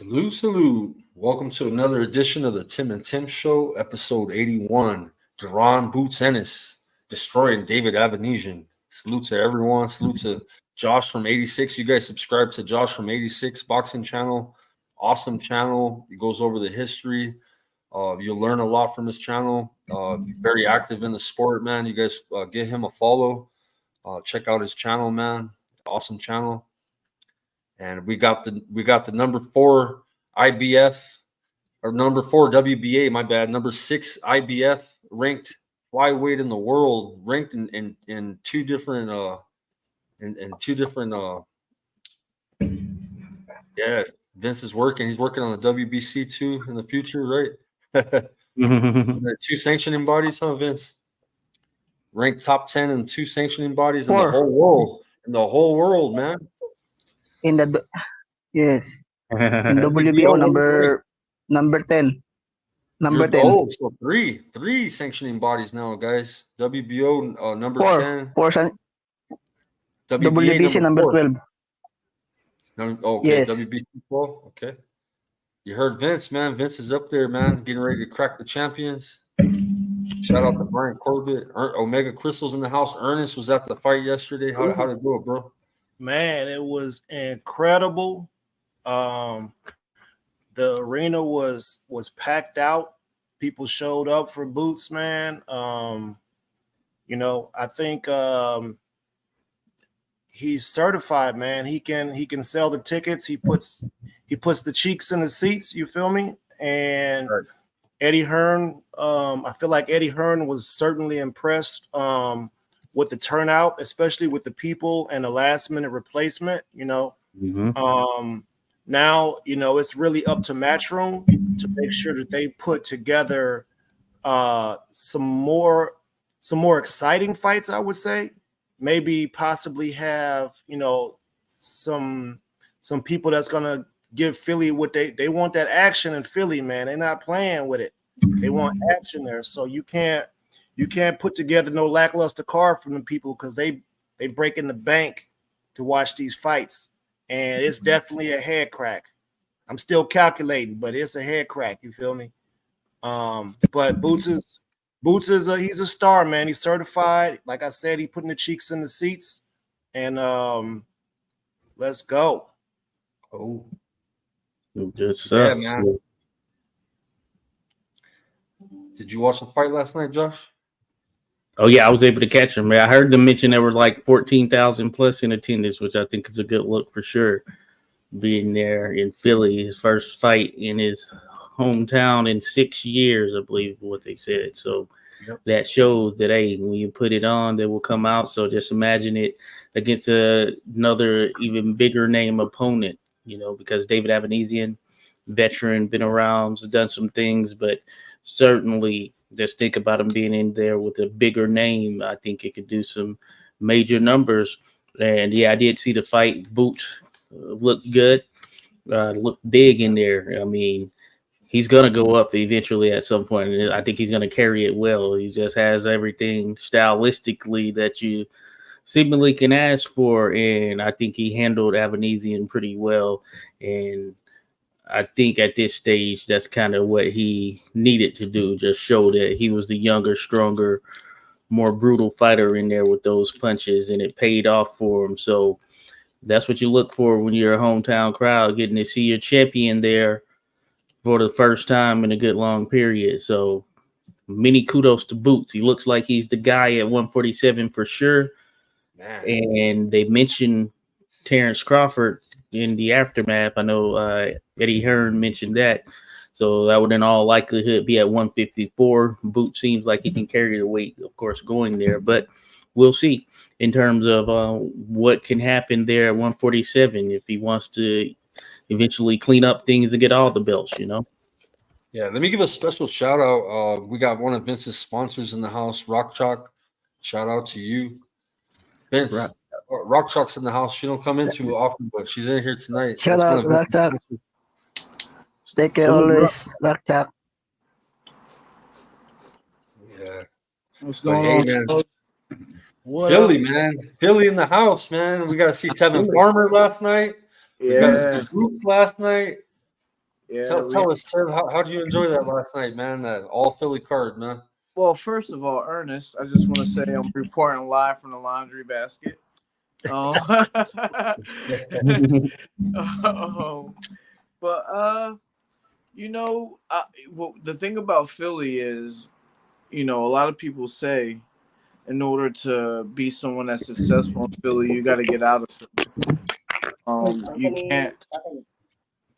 Salute, salute. Welcome to another edition of the Tim and Tim Show, episode 81. JARON boots ENNIS, destroying David Avanesian. Salute to everyone. Salute to Josh from 86. You guys subscribe to Josh from 86 boxing channel. Awesome channel. He goes over the history. You'll learn a lot from his channel. Very active in the sport, man. You guys give him a follow. Check out his channel, man. Awesome channel. And we got the number 4 IBF or number 4 WBA, my bad, number 6 IBF ranked flyweight in the world, ranked in two different yeah, Vince is working. He's working on the WBC too in the future, right? 2 sanctioning bodies, huh, Vince? Ranked top 10 in 2 sanctioning bodies in the whole world. In the whole world, man. In the yes, in WBO number 10. Number 10. Oh, so three sanctioning bodies now, guys. WBO number 10. WBC number 12. Okay, yes. WBC 12. Okay. You heard Vince, man. Vince is up there, man, getting ready to crack the champions. Shout out to Brian Corbett. Omega Crystal's in the house. Ernest was at the fight yesterday. How did it go, bro? Man, it was incredible. The arena was packed out. People showed up for Boots, man. I think he's certified, man. He can sell the tickets. He puts the cheeks in the seats. You feel me? And right. Eddie Hearn, I feel like Eddie Hearn was certainly impressed with the turnout, especially with the people and the last minute replacement. Now, it's really up to Matchroom to make sure that they put together some more exciting fights, I would say. Maybe possibly have, some people that's gonna give Philly what they want, that action in Philly, man. They're not playing with it. They want action there. So you can't put together no lackluster card from the people, because they break in the bank to watch these fights. And it's definitely a head crack. I'm still calculating, but it's a head crack. You feel me? But Boots is he's a star, man. He's certified. Like I said, he putting the cheeks in the seats. And let's go. Oh, good stuff. Yeah, man. Did you watch the fight last night, Josh? Oh, yeah, I was able to catch him. I heard them mention there were like 14,000 plus in attendance, which I think is a good look for sure. Being there in Philly, his first fight in his hometown in 6 years, I believe what they said. So that shows that, hey, when you put it on, they will come out. So just imagine it against another even bigger name opponent, because David Avanesian, veteran, been around, has done some things, but certainly just think about him being in there with a bigger name. I think it could do some major numbers. And yeah, I did see the fight. Boots looked good, looked big in there. I mean, he's going to go up eventually at some point. And I think he's going to carry it well. He just has everything stylistically that you seemingly can ask for. And I think he handled Avanesian pretty well. And I think at this stage, that's kind of what he needed to do. Just show that he was the younger, stronger, more brutal fighter in there with those punches, and it paid off for him. So that's what you look for when you're a hometown crowd, getting to see your champion there for the first time in a good long period. So many kudos to Boots. He looks like he's the guy at 147 for sure. Man. And they mentioned Terrence Crawford in the aftermath. I know Eddie Hearn mentioned that. So that would in all likelihood be at 154. Boot seems like he can carry the weight, of course, going there. But we'll see in terms of what can happen there at 147 if he wants to eventually clean up things and get all the belts, Yeah, let me give a special shout out. We got one of Vince's sponsors in the house, Rock Chalk. Shout out to you, Vince. Right. Rock Chalk's in the house. She don't come in too often, but she's in here tonight. Shout out, Rock Chalk. Take care always, Rock Chalk. Yeah. What's going on? Man. Philly, man. Philly in the house, man. We got to see Tevin Farmer last night. We got to see Boots last night. Yeah. Tell us, Tim, how'd you enjoy that last night, man? That all Philly card, man. Well, first of all, Ernest, I just want to say I'm reporting live from the laundry basket. Um, but well, the thing about Philly is, a lot of people say in order to be someone that's successful in Philly, you got to get out of Philly. You can't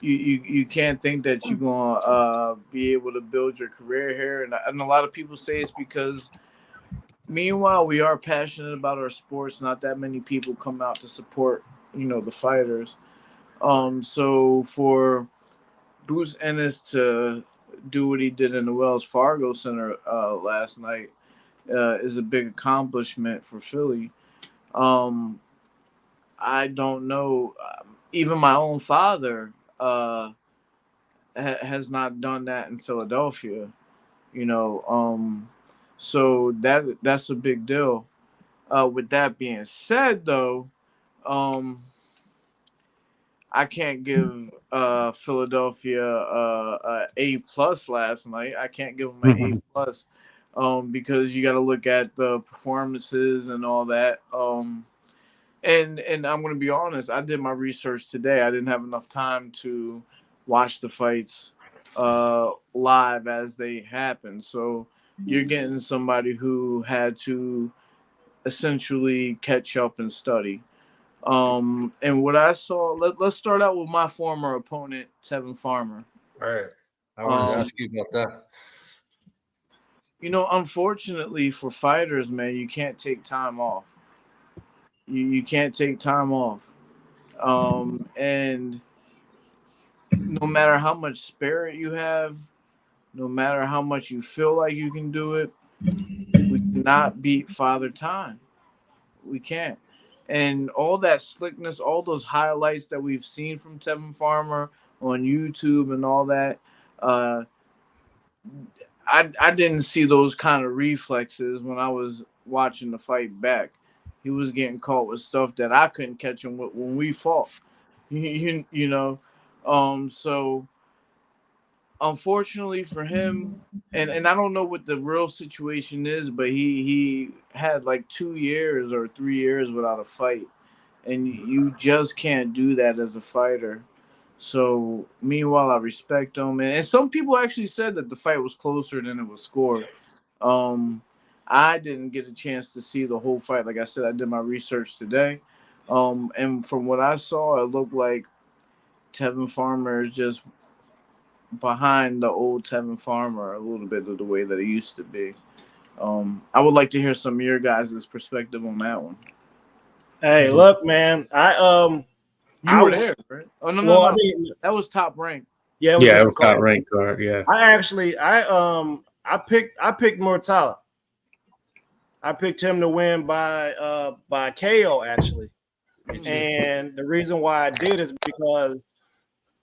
you can't think that you're gonna be able to build your career here, and a lot of people say it's because. Meanwhile, we are passionate about our sports. Not that many people come out to support, the fighters. So for Bruce Ennis to do what he did in the Wells Fargo Center last night is a big accomplishment for Philly. I don't know. Even my own father has not done that in Philadelphia. So that's a big deal. With that being said, though, I can't give Philadelphia a plus last night. I can't give them an A plus because you got to look at the performances and all that. And I'm going to be honest. I did my research today. I didn't have enough time to watch the fights live as they happened. So you're getting somebody who had to essentially catch up and study. And what I saw, let's start out with my former opponent, Tevin Farmer. All right. I wanted to ask you about that. Unfortunately for fighters, man, you can't take time off. You can't take time off. And no matter how much spirit you have, no matter how much you feel like you can do it, we cannot beat Father Time. We can't. And all that slickness, all those highlights that we've seen from Tevin Farmer on YouTube and all that, I didn't see those kind of reflexes when I was watching the fight back. He was getting caught with stuff that I couldn't catch him with when we fought. So unfortunately for him, and I don't know what the real situation is, but he had like 2 years or 3 years without a fight, and you just can't do that as a fighter. So meanwhile, I respect him, and some people actually said that the fight was closer than it was scored. I didn't get a chance to see the whole fight. Like I said, I did my research today, and from what I saw, it looked like Tevin Farmer is just behind the old Tevin Farmer a little bit of the way that it used to be. I would like to hear some of your guys' perspective on that one. Hey, look, man, You were there, right? Oh no. I mean, that was Top Rank. Yeah, it was Top Rank card. Yeah, I picked Mortala. I picked him to win by KO actually, and the reason why I did is because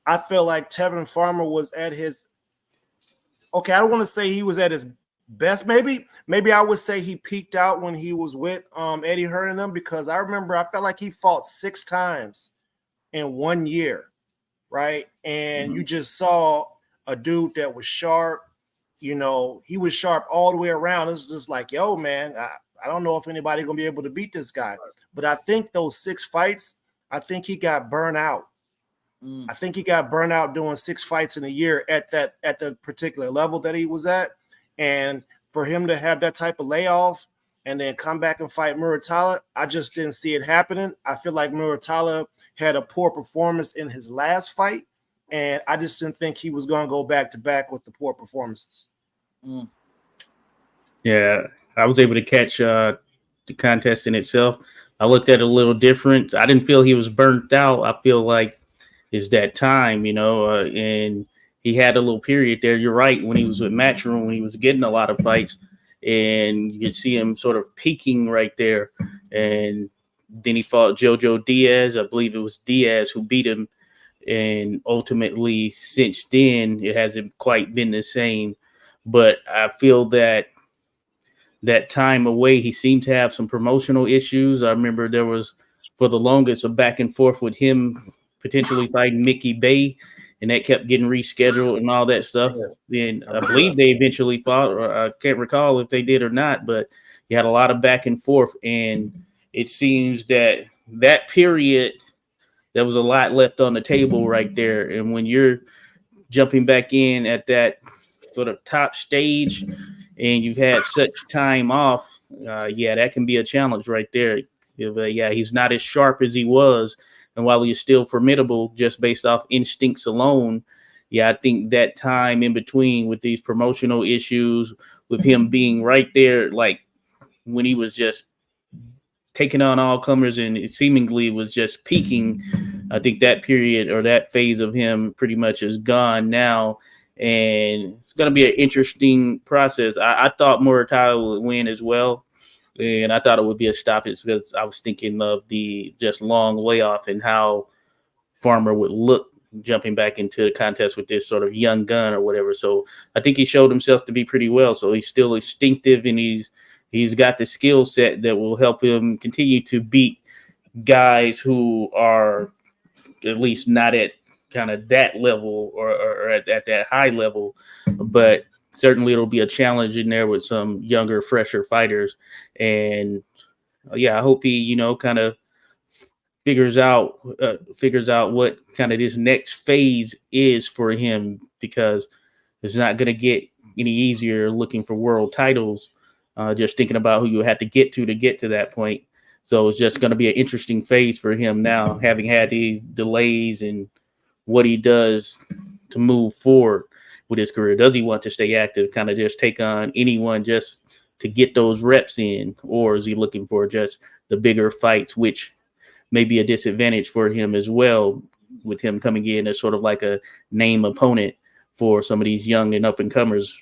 I feel like Tevin Farmer was at his. Okay, I don't want to say he was at his best. Maybe I would say he peaked out when he was with Eddie Hearn and them, because I remember I felt like he fought 6 times in 1 year, right? And you just saw a dude that was sharp. He was sharp all the way around. It's just like, yo, man, I don't know if anybody's gonna be able to beat this guy. But I think those 6 fights, I think he got burnt out. I think he got burnt out doing 6 fights in a year at the particular level that he was at. And for him to have that type of layoff and then come back and fight Muratalla, I just didn't see it happening. I feel like Muratalla had a poor performance in his last fight, and I just didn't think he was going to go back to back with the poor performances. Yeah, I was able to catch the contest in itself. I looked at it a little different. I didn't feel he was burnt out. I feel like it's that time, and he had a little period there. You're right, when he was with Matchroom, when he was getting a lot of fights, and you could see him sort of peaking right there. And then he fought Jojo Diaz. I believe it was Diaz who beat him. And ultimately, since then, it hasn't quite been the same. But I feel that time away, he seemed to have some promotional issues. I remember there was, for the longest, a back and forth with him potentially fighting Mickey Bay. and that kept getting rescheduled and all that stuff. Then I believe they eventually fought, or I can't recall if they did or not, but you had a lot of back and forth, and it seems that that period, there was a lot left on the table right there. And when you're jumping back in at that sort of top stage and you've had such time off, that can be a challenge right there. He's not as sharp as he was. And while he's still formidable just based off instincts alone, I think that time in between with these promotional issues, with him being right there, like when he was just taking on all comers and it seemingly was just peaking, I think that period or that phase of him pretty much is gone now. And it's going to be an interesting process. I thought Murataya would win as well. And I thought it would be a stoppage because I was thinking of the just long layoff and how Farmer would look jumping back into the contest with this sort of young gun or whatever. So I think he showed himself to be pretty well. So he's still instinctive and he's got the skill set that will help him continue to beat guys who are at least not at kind of that level or at that high level, but certainly it'll be a challenge in there with some younger, fresher fighters. And I hope he, kind of figures out what kind of this next phase is for him, because it's not going to get any easier looking for world titles. Just thinking about who you had to get to that point. So it's just going to be an interesting phase for him now, having had these delays and what he does to move forward with his career. Does he want to stay active, kind of just take on anyone just to get those reps in? Or is he looking for just the bigger fights, which may be a disadvantage for him as well, with him coming in as sort of like a name opponent for some of these young and up-and-comers?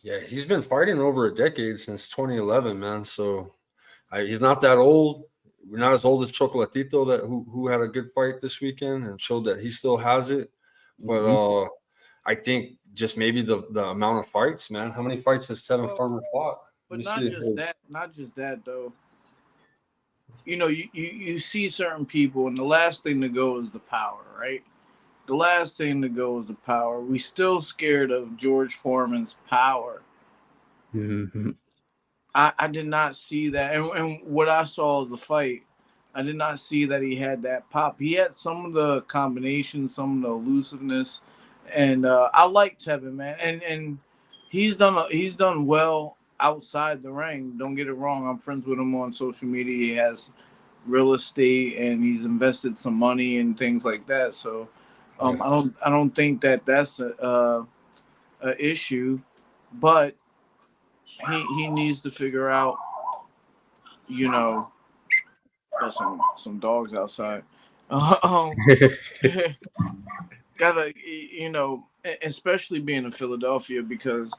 Yeah, he's been fighting over a decade, since 2011, man. So he's not that old. We're not as old as Chocolatito, who had a good fight this weekend and showed that he still has it. But I think just maybe the amount of fights, man. How many fights has Tevin Farmer fought? But not just that though. You see certain people, and the last thing to go is the power, right? The last thing to go is the power. We still scared of George Foreman's power. Mm-hmm. I did not see that. And what I saw of the fight, I did not see that he had that pop. He had some of the combinations, some of the elusiveness. And I like Tevin, man. And he's done well outside the ring. Don't get it wrong. I'm friends with him on social media. He has real estate and he's invested some money and things like that. So I don't think that's a issue, but he needs to figure out, got some dogs outside. Gotta, especially being in Philadelphia, because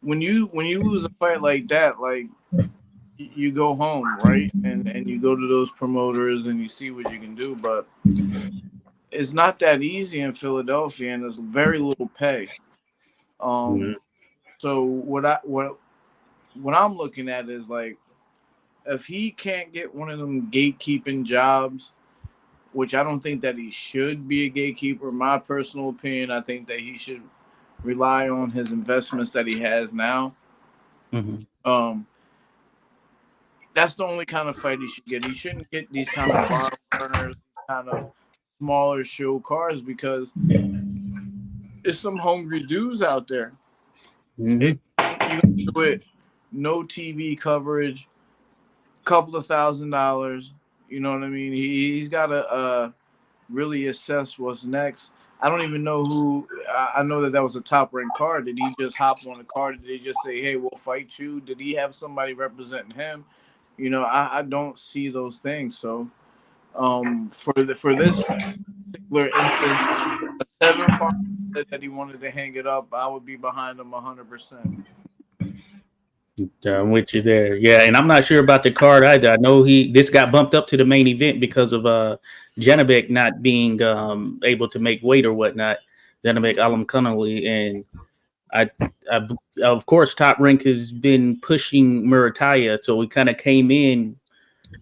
when you lose a fight like that, like you go home, right? And you go to those promoters and you see what you can do, but it's not that easy in Philadelphia, and there's very little pay. So what I'm looking at is, like, if he can't get one of them gatekeeping jobs, which I don't think that he should be a gatekeeper. My personal opinion, I think that he should rely on his investments that he has now. Mm-hmm. That's the only kind of fight he should get. He shouldn't get these kind of bar burners, kind of smaller show cars, because there's some hungry dudes out there. Mm-hmm. You can do it, no TV coverage, couple of $1,000s. You know what I mean? He's got to really assess what's next. I don't even know who. I know that was a top-ranked card. Did he just hop on the card? Did they just say, "Hey, we'll fight you"? Did he have somebody representing him? I don't see those things. So, for this particular instance, Tevin Farmer said that he wanted to hang it up. I would be behind him 100%. I'm with you there. Yeah, and I'm not sure about the card either. I know this got bumped up to the main event because of Janabek not being able to make weight or whatnot. Janabek Alam Connolly, and I of course Top Rank has been pushing Murataya, so we kind of came in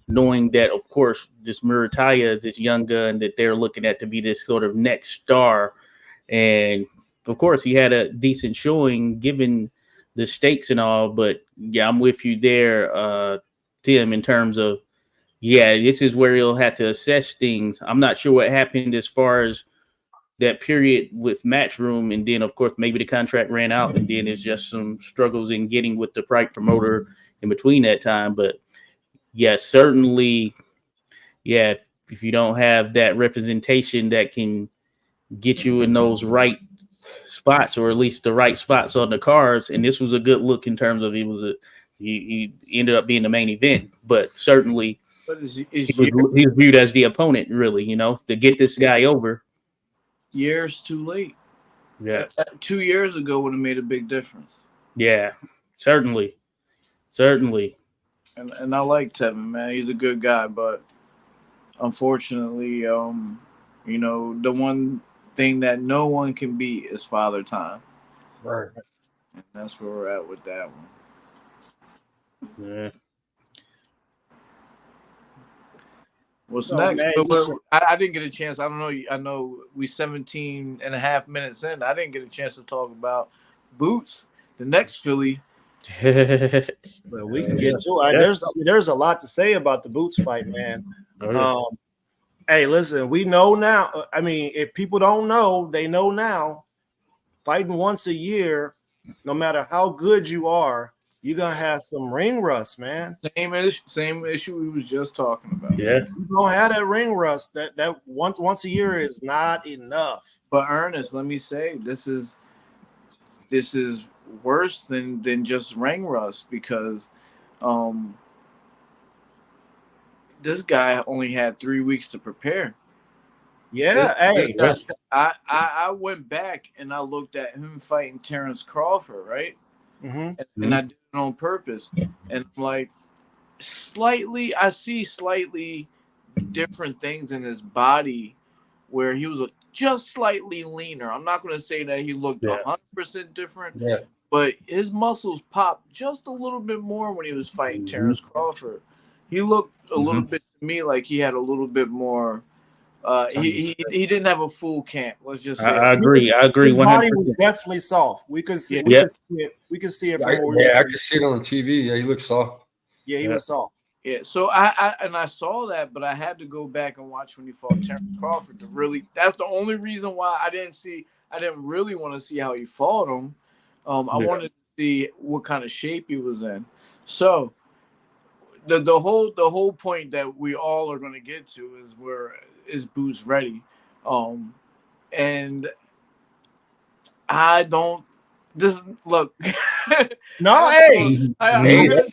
knowing that, of course, this Murataya is this young gun that they're looking at to be this sort of next star. And of course, he had a decent showing given the stakes and all. But yeah, I'm with you there, Tim, in terms of, yeah, this is where he'll have to assess things. I'm not sure what happened as far as that period with Matchroom, and then of course maybe the contract ran out, and then it's just some struggles in getting with the fight promoter in between that time. But yeah, certainly, yeah, if you don't have that representation that can get you in those right spots, or at least the right spots on the cards, and this was a good look in terms of he ended up being the main event, but certainly But is he was viewed as the opponent, really, to get this guy over. years too late. Yeah. 2 years ago would have made a big difference. Yeah, certainly. And I like Tevin, man. He's a good guy, but unfortunately, the one thing that no one can beat is Father Time. Right. And that's where we're at with that one. Yeah. What's No, next? man, I didn't get a chance. I don't know. I know we 17 and a half minutes in. I didn't get a chance to talk about Boots, the next Philly. But we can get to it. There's a lot to say about the Boots fight, man. Oh, yeah. Hey, listen, we know now. I mean, if people don't know, they know now. Fighting once a year, no matter how good you are, you're gonna have some ring rust, man. Same issue we was just talking about. Yeah. You don't have that ring rust. That once a year is not enough. But Ernest, let me say, this is worse than just ring rust, because this guy only had 3 weeks to prepare. Yeah, hey. I went back and I looked at him fighting Terrence Crawford, right? Mm-hmm. And I did it on purpose. And I'm like, I see slightly different things in his body where he was just slightly leaner. I'm not going to say that he looked 100% different, but his muscles popped just a little bit more when he was fighting Terrence Crawford. He looked a little bit to me like he had a little bit more. He didn't have a full camp. Let's just say. I agree. His 100%. body was definitely soft. We could see. We could see it from where we I could see it on TV. Yeah, he looks soft. Yeah, he was soft. Yeah, so I saw that, but I had to go back and watch when he fought Terrence Crawford to really. That's the only reason why I didn't really want to see how he fought him. I wanted to see what kind of shape he was in. So the whole point that we all are going to get to is is Boots ready, and I don't. Look. No, hey, That's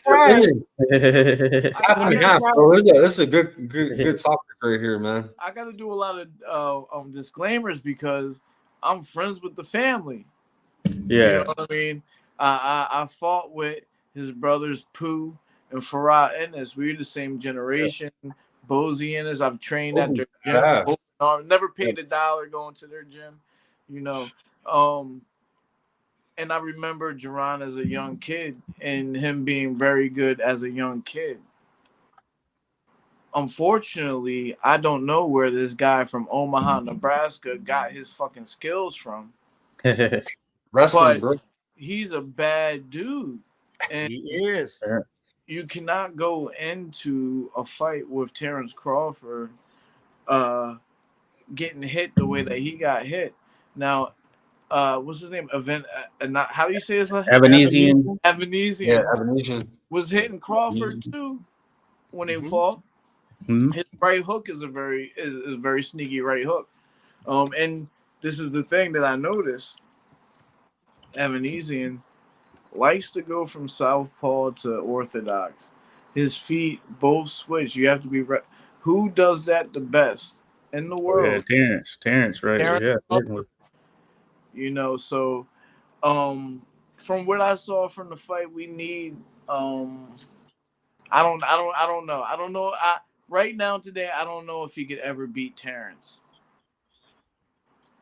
a good topic right here, man. I got to do a lot of disclaimers because I'm friends with the family. Yeah, you know what I mean. I fought with his brothers Pooh and Farah Ennis. We're the same generation. Bozy Ennis. I've trained at their gym. Never paid $1 going to their gym. And I remember JARON as a young kid and him being very good as a young kid. Unfortunately, I don't know where this guy from Omaha, Nebraska got his fucking skills from. Wrestling, bro. He's a bad dude. And he is. You cannot go into a fight with Terrence Crawford getting hit the way that he got hit. Now, what's his name? How do you say his name? Avanesian. Yeah, Avanesian was hitting Crawford too when they fought. His right hook is a very sneaky right hook. And this is the thing that I noticed. Avanesian likes to go from southpaw to orthodox. His feet both switch. You have to be right. Who does that the best in the world? Yeah, Terrence, right? Terrence, yeah. So from what I saw from the fight, we need I don't know. Right now today, I don't know if he could ever beat Terrence.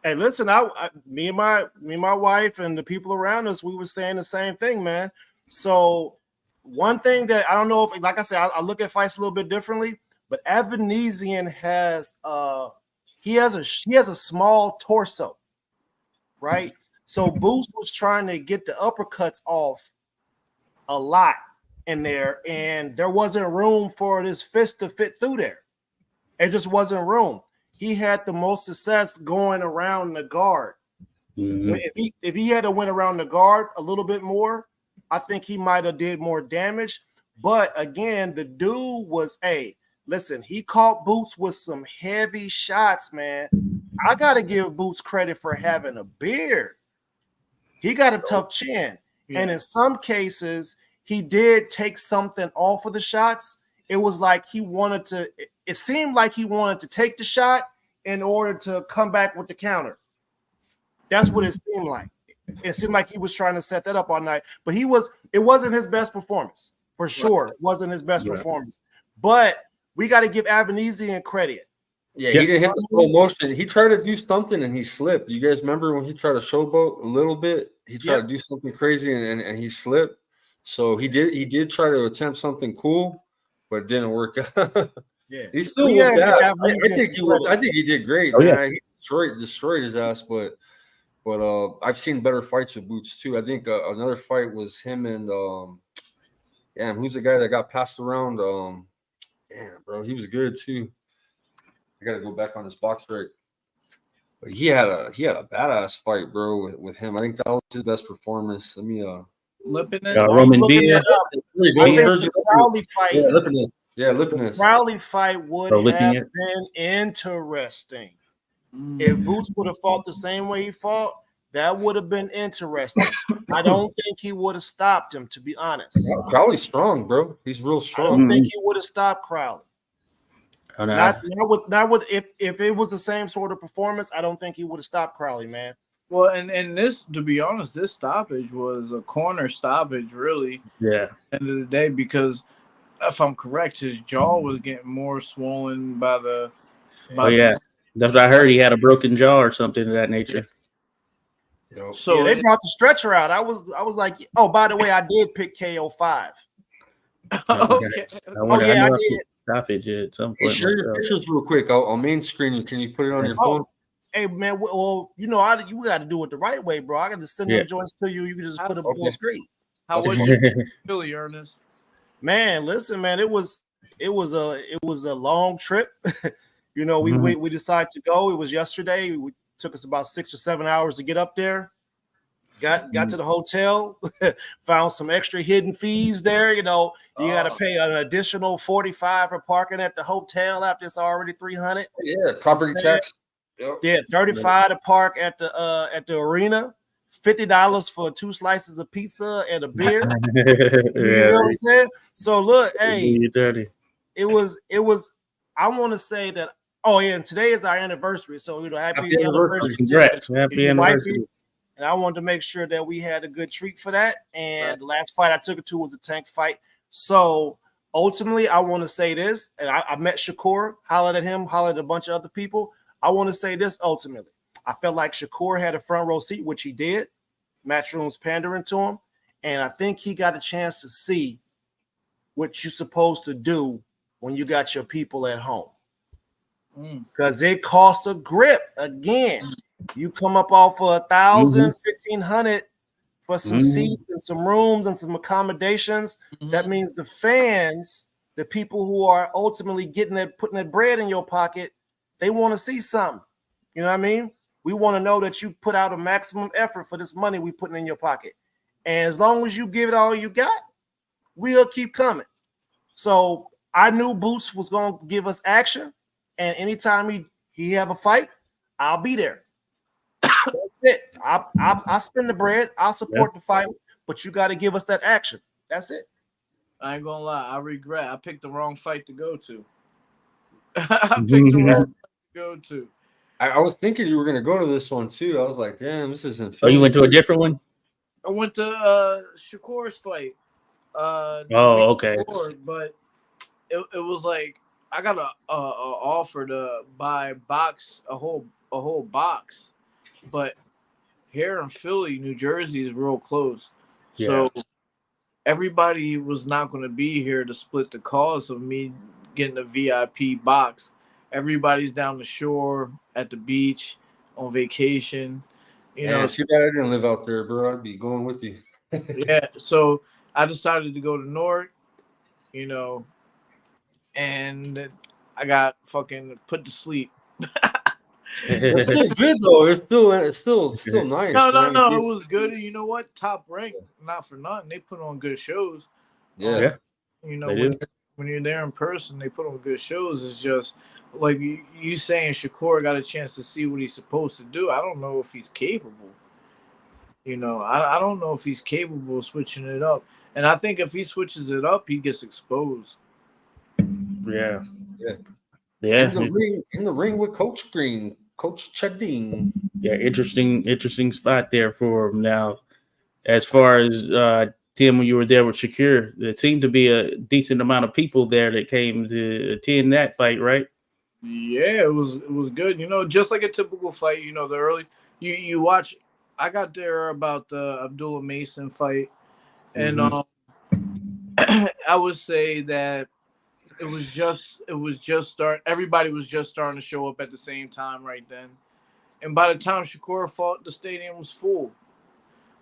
Hey, listen, me and my wife and the people around us, we were saying the same thing, man. So one thing that I don't know if, like I said, I look at fights a little bit differently, but AVANESAN has he has a small torso, right? So Boots was trying to get the uppercuts off a lot in there, and there wasn't room for this fist to fit through there. It just wasn't room. He had the most success going around the guard. Mm-hmm. If he had to went around the guard a little bit more, I think he might have did more damage. But again, the dude was listen, he caught Boots with some heavy shots, man. I gotta give Boots credit for having a beard. He got a tough chin. Yeah. And in some cases, he did take something off of the shots. It was like it seemed like he wanted to take the shot in order to come back with the counter. That's what it seemed like. It seemed like he was trying to set that up all night, but it wasn't his best performance for sure. It wasn't his best performance, but we got to give AVANESAN credit. Yeah, he didn't hit the slow motion. He tried to do something and he slipped. You guys remember when he tried to showboat a little bit? He tried to do something crazy and he slipped. So he did try to attempt something cool, but it didn't work out. Yeah, he still looked ass. I think he did great, man. Yeah. He destroyed his ass, but I've seen better fights with Boots too. I think another fight was him and who's the guy that got passed around? Bro, he was good too. I gotta go back on his box rec. But he had a badass fight, bro, with him. I think that was his best performance. Let me Roman Diaz. Crowley fight. Yeah, Lipinus. Crowley fight would have been interesting. If Boots would have fought the same way he fought, that would have been interesting. I don't think he would have stopped him, to be honest. Crowley's strong, bro. He's real strong. I don't think he would have stopped Crowley. Oh, no. Not with if it was the same sort of performance, I don't think he would have stopped Crowley, man. Well, and this, to be honest, this stoppage was a corner stoppage, really. Yeah. At the end of the day, because if I'm correct, his jaw was getting more swollen by the. That's what I heard. He had a broken jaw or something of that nature. So they brought the stretcher out. I was like, oh, by the way, I did pick KO5. Okay. I did. Stoppage at some point. Share your pictures real quick. I'll main screen you. Can you put it on your phone? Hey man, well, you got to do it the right way, bro. I got to send them joints to you. You can just put them full screen. How was you, Philly, Ernest? Man, listen, man, it was a long trip. We decided to go. It was yesterday. It took us about 6 or 7 hours to get up there. Got to the hotel, found some extra hidden fees there. You got to pay an additional $45 for parking at the hotel after it's already $300. Yeah, property tax. Yeah, $35 to park at the arena, $50 for 2 slices of pizza and a beer. You know what I'm saying? So look, hey, it was. I want to say that. Oh yeah, and today is our anniversary. So happy anniversary! Congrats, happy anniversary! And I wanted to make sure that we had a good treat for that. And the last fight I took it to was a tank fight. So ultimately, I want to say this, and I met Shakur, hollered at him, hollered at a bunch of other people. I want to say this ultimately. I felt like Shakur had a front row seat, which he did. Matchroom's pandering to him. And I think he got a chance to see what you're supposed to do when you got your people at home. Because it costs a grip again. You come up off for 1,000, 1,500 for some seats and some rooms and some accommodations. That means the fans, the people who are ultimately putting that bread in your pocket, they want to see something. You know what I mean? We want to know that you put out a maximum effort for this money we putting in your pocket. And as long as you give it all you got, we'll keep coming. So I knew Boots was going to give us action. And anytime he have a fight, I'll be there. That's it. I'll spend the bread. I'll support the fight, but you got to give us that action. That's it. I ain't gonna lie. I regret. I picked the wrong fight to go to. I picked the wrong fight to go to. I was thinking you were going to go to this one too. I was like, damn, this isn't. Oh, you went to a different one? I went to Shakur's fight. Okay. Before, but it was like I got a offer to buy a whole box, but here in Philly, New Jersey is real close. So everybody was not going to be here to split the cost of me getting a VIP box. Everybody's down the shore at the beach on vacation. You know, Too bad I didn't live out there, bro. I'd be going with you. yeah. So I decided to go to Newark, you know, and I got fucking put to sleep. It's still good though. It's still nice. No, man. no. It was good. You know what? Top rank, not for nothing. They put on good shows. Yeah. You know, They do. when you're there in person, they put on good shows. It's just like you saying Shakur got a chance to see what he's supposed to do. I don't know if he's capable. You know, I don't know if he's capable of switching it up. And I think if he switches it up, he gets exposed. Yeah. Yeah. Yeah. In the ring with Coach Green, Coach Chadine. Yeah, interesting spot there for him. Now, as far as Tim, when you were there with Shakur, there seemed to be a decent amount of people there that came to attend that fight, right? Yeah, it was good. You know, just like a typical fight. You know, the early you watch. I got there about the Abdullah Mason fight, and I would say that it was just start. Everybody was just starting to show up at the same time right then, and by the time Shakur fought, the stadium was full.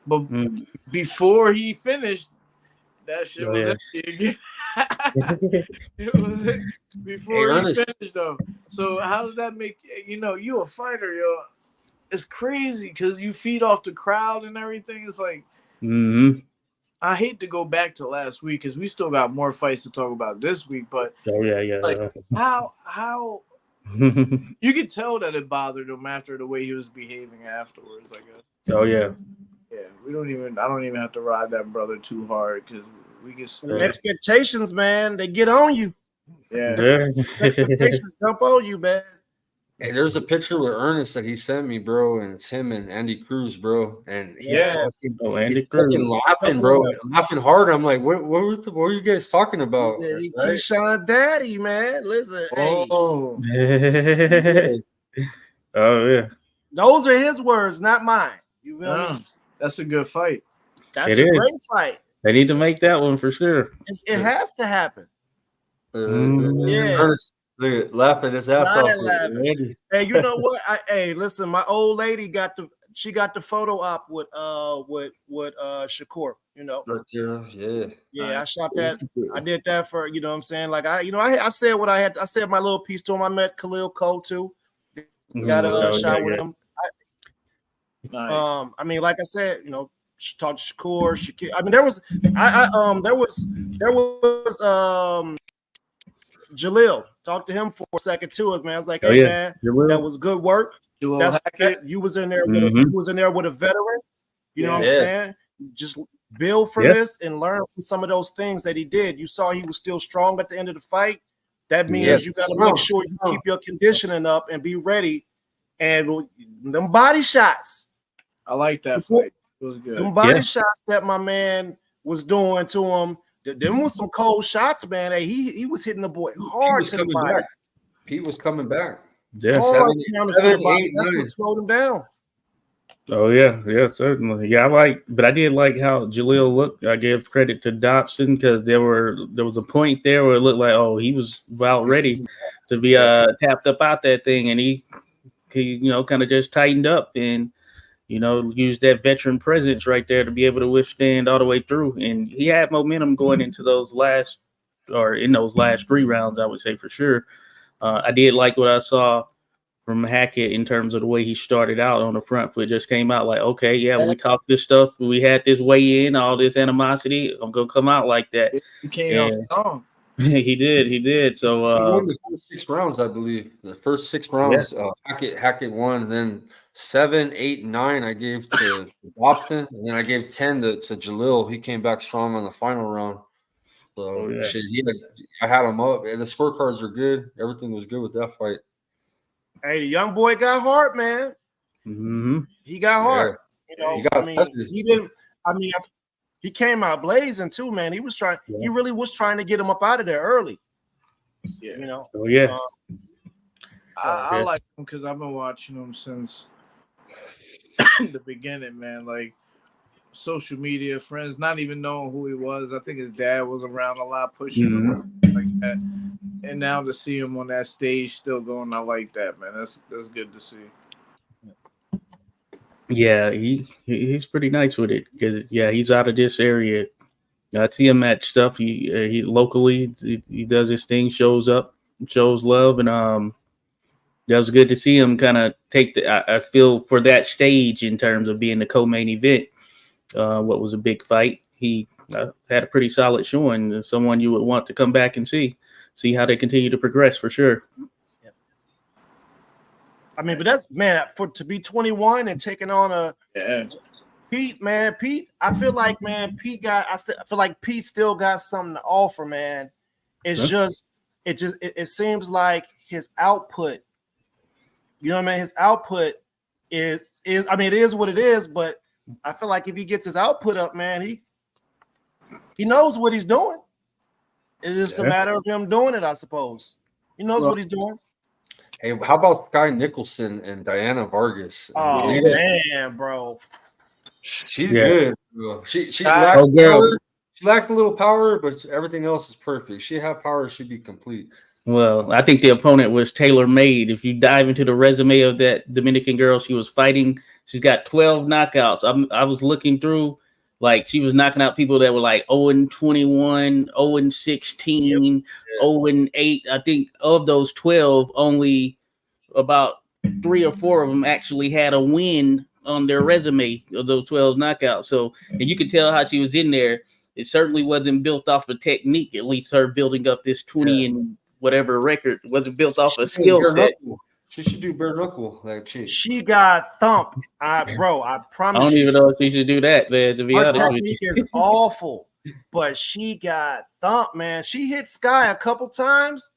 But before he finished, that shit was empty again. It was before he finished though. So how does that make you a fighter, yo? It's crazy because you feed off the crowd and everything. It's like I hate to go back to last week because we still got more fights to talk about this week. But how you could tell that it bothered him after the way he was behaving afterwards. I guess. Oh yeah. Yeah, I don't even have to ride that brother too hard because we get expectations, man. They get on you. Yeah. Expectations jump on you, man. Hey, there's a picture with Ernest that he sent me, bro, and it's him and Andy Cruz, bro. And he's fucking laughing, bro. I'm laughing hard. I'm like, what were you guys talking about? Keyshawn Daddy, man. Listen, oh yeah. Those are his words, not mine. You feel me? That's a good fight. That's a great fight. They need to make that one for sure. It has to happen. Ernest, laughing his ass off. Hey, you know what? Listen, my old lady got the photo op with Shakur. You know, right there, yeah. I shot that. I did that for what I'm saying. Like I said what I had. I said my little piece to him. I met Khalil Cole too. Got a shot with him. I mean, like I said, she talked to Shakur. I mean, there was Jalil. Talked to him for a second too, man. I was like, hey man, that was good work. You was in there with a veteran. You know what I'm saying? Just build for this and learn from some of those things that he did. You saw he was still strong at the end of the fight. That means you got to make sure you keep your conditioning up and be ready. And them body shots. I like that fight. It was good. Them body shots that my man was doing to him. Them was some cold shots, man. Hey, he was hitting the boy hard to the body. He was coming back. Yeah, that's what slowed him down. Oh yeah, certainly. Yeah, but I did like how Jalil looked. I give credit to Dobson because there was a point there where it looked like he was about ready to be tapped up out that thing, and he kind of just tightened up and used that veteran presence right there to be able to withstand all the way through. And he had momentum going into those last 3 rounds, I would say for sure. I did like what I saw from Hackett in terms of the way he started out on the front foot. Just came out like, okay, yeah, we talked this stuff. We had this weigh in, all this animosity. I'm going to come out like that. He came out strong. He did. So he won the first 6 rounds, I believe. The first 6 rounds, Hackett won. Then 7, 8, 9, I gave to Dobson, and then I gave 10 to Jalil. He came back strong on the final round. So I had him up, and the scorecards are good. Everything was good with that fight. Hey, the young boy got heart, man. He got heart. He didn't. I mean, he came out blazing too, man. He was trying. He really was trying to get him up out of there early. Yeah. Oh yeah. I like him because I've been watching him since the beginning, man. Like social media friends, not even knowing who he was. I think his dad was around a lot, pushing him like that. And now to see him on that stage still going, I like that, man. That's good to see. Yeah, he's pretty nice with it because he's out of this area. I see him at stuff. He locally he does his thing, shows up, shows love, and that was good to see him kind of take I feel for that stage in terms of being the co-main event. What was a big fight. He had a pretty solid showing. Someone you would want to come back and see how they continue to progress for sure. I mean, but that's, man, to be 21 and taking on a Pete, man. Pete, I feel like, man, I feel like Pete still got something to offer, man. It seems like his output, you know what I mean? His output is I mean, it is what it is, but I feel like if he gets his output up, man, he knows what he's doing. It's just a matter of him doing it, I suppose. He knows what he's doing. Hey, how about Sky Nicholson and Diana Vargas? Oh, man, bro. She's good. She lacks power. She lacks a little power, but everything else is perfect. She had power, she'd be complete. Well, I think the opponent was tailor-made. If you dive into the resume of that Dominican girl she was fighting, she's got 12 knockouts. I was looking through, like, she was knocking out people that were like 0-21, 0-16, 0-8. I think of those 12, only about 3 or 4 of them actually had a win on their resume of those 12 knockouts. So, and you could tell how she was in there. It certainly wasn't built off of technique. At least her building up this 20 and whatever record wasn't built off of skill set. She should do bare knuckle like she got thumped. Bro, I promise. I don't even know if she should do that, man. To be honest, her technique is awful, but she got thumped, man. She hit Sky a couple times.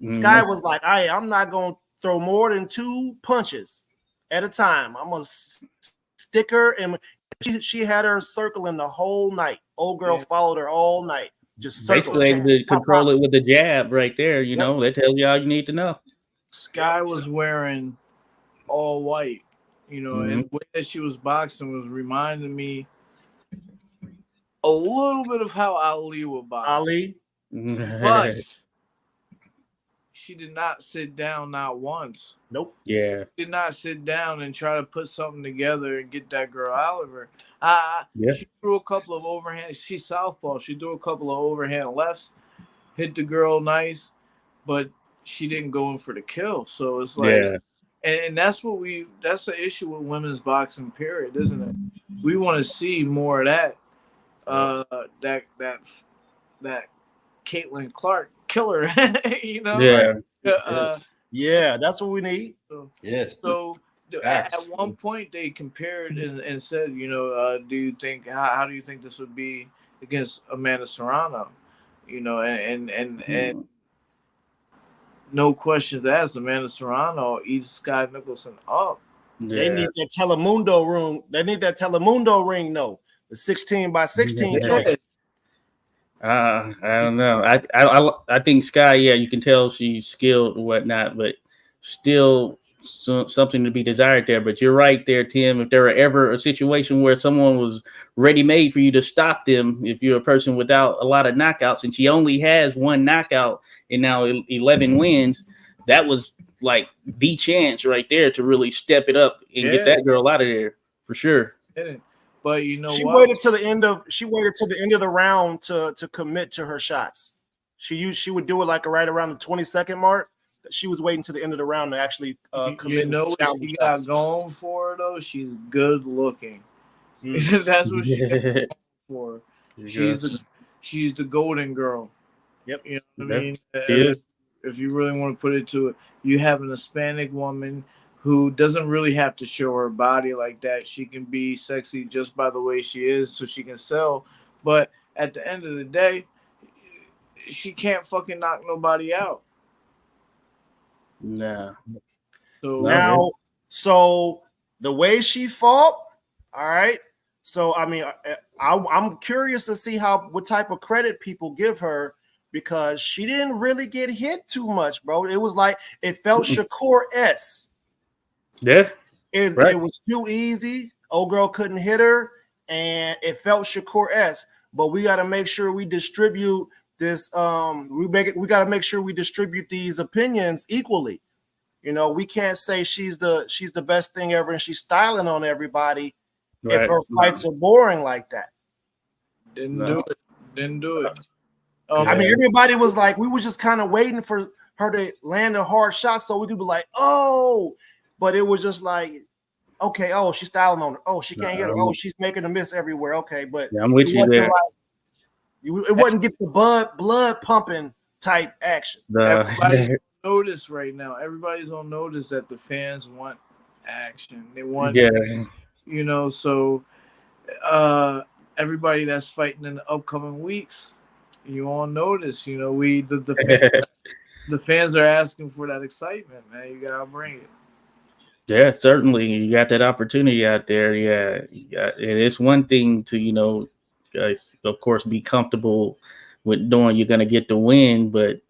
Sky was like, I'm not gonna throw more than 2 punches at a time. I'm gonna stick her, and she had her circling the whole night. Old girl followed her all night. Just basically able to control it with the jab right there. You know, that tells you all you need to know. Sky was wearing all white, you know, and the way that she was boxing was reminding me a little bit of how Ali would box. But she did not sit down, not once. Nope. Yeah. She did not sit down and try to put something together and get that girl out of her. She threw a couple of overhand. She's southpaw. She threw a couple of overhand lefts, hit the girl nice, but she didn't go in for the kill. So it's like, and that's the issue with women's boxing, period, isn't it? We want to see more of that. That Caitlin Clark killer, you know? Yeah, that's what we need. So at one point they compared and said, you know, do you think how do you think this would be against Amanda Serrano? You know, and no questions asked, Amanda Serrano eats Sky Nicholson up. They need that Telemundo room. They need that Telemundo ring, though. The 16x16 joint. I don't know. I think Sky, you can tell she's skilled and whatnot, but still something to be desired there. But you're right there, Tim. If there were ever a situation where someone was ready-made for you to stop them, if you're a person without a lot of knockouts, and she only has 1 knockout and now 11 wins, that was like the chance right there to really step it up and get that girl out of there for sure. But you know, she waited till the end of the round to commit to her shots. She would do it like right around the 20-second mark. She was waiting to the end of the round to actually commit. You know what she got going for her, though? She's good looking. That's what she got going for. She's the golden girl. Yep. You know what I mean? If you really want to put it to it, you have an Hispanic woman who doesn't really have to show her body like that. She can be sexy just by the way she is, so she can sell. But at the end of the day, she can't fucking knock nobody out. No. So the way she fought, all right. So I mean, I'm curious to see what type of credit people give her, because she didn't really get hit too much, bro. It was like it felt Shakur-esque. Yeah. It was too easy. Old girl couldn't hit her. and it felt Shakur-esque. But we got to make sure we distribute this. We got to make sure we distribute these opinions equally. You know, we can't say she's the best thing ever and she's styling on everybody if her fights are boring like that. Didn't do it. I mean, everybody was like, we were just kind of waiting for her to land a hard shot so we could be like, oh, but it was just like, okay, oh, she's styling on her. Oh, she can't hit her. Oh, she's making a miss everywhere. Okay, but I'm with you there. It wasn't get the blood pumping type action. Everybody's on notice right now. Everybody's on notice that the fans want action. They want, you know, so everybody that's fighting in the upcoming weeks, you on notice. You know, the fans are asking for that excitement, man. You gotta bring it. Yeah, certainly. You got that opportunity out there. Yeah, and it's one thing to, you know, of course, be comfortable with knowing you're going to get the win, but